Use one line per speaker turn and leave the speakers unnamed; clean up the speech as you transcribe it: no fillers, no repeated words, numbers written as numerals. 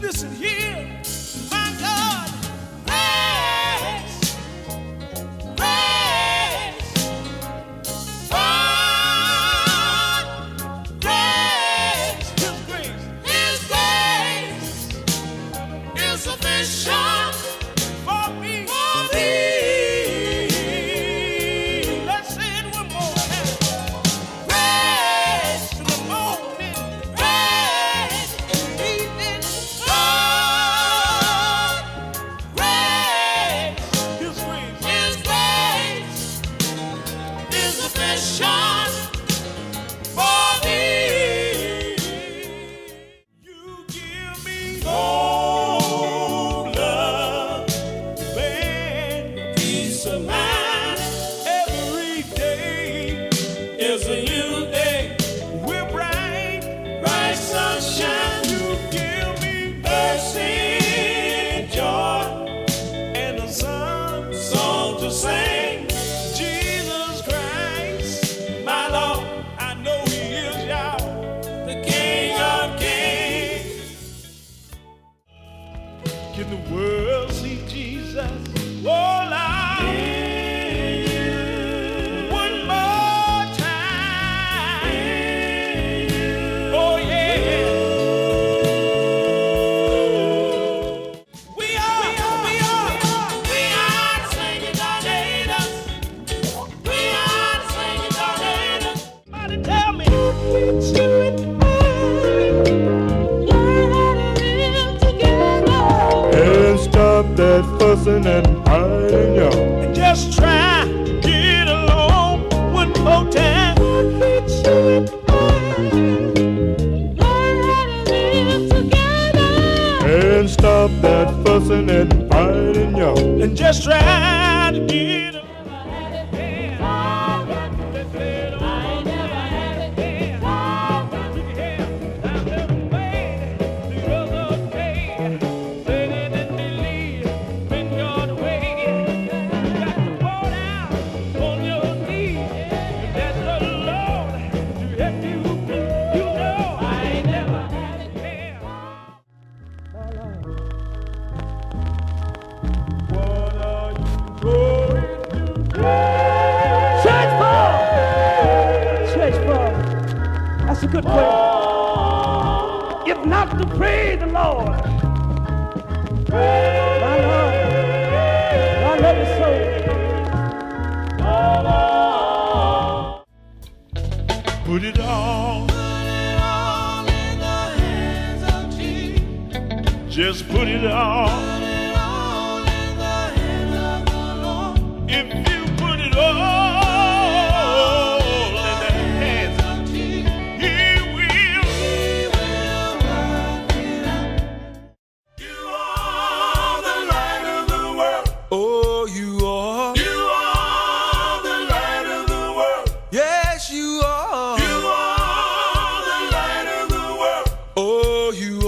Listen here, my God, grace, grace, God, grace, His grace is sufficient for me. Let's say it one more time. Grace to the morning, grace to the evening. It's a new day. We're bright, bright sunshine. You give me mercy, joy, and a song to sing. Jesus Christ, my Lord, I know He is Yah, the King of Kings. Can the world see Jesus? Oh, Lord.
That fussing and hiding, y'all,
and just try to get along one more time.
And stop that fussing and hiding, y'all,
and just try to get along.
That's a good way. If not to praise the Lord. My Lord, I love you so.
Put it all in the hands of Jesus. Just put it all in the hands of the Lord. If you put it all. You are Oh, you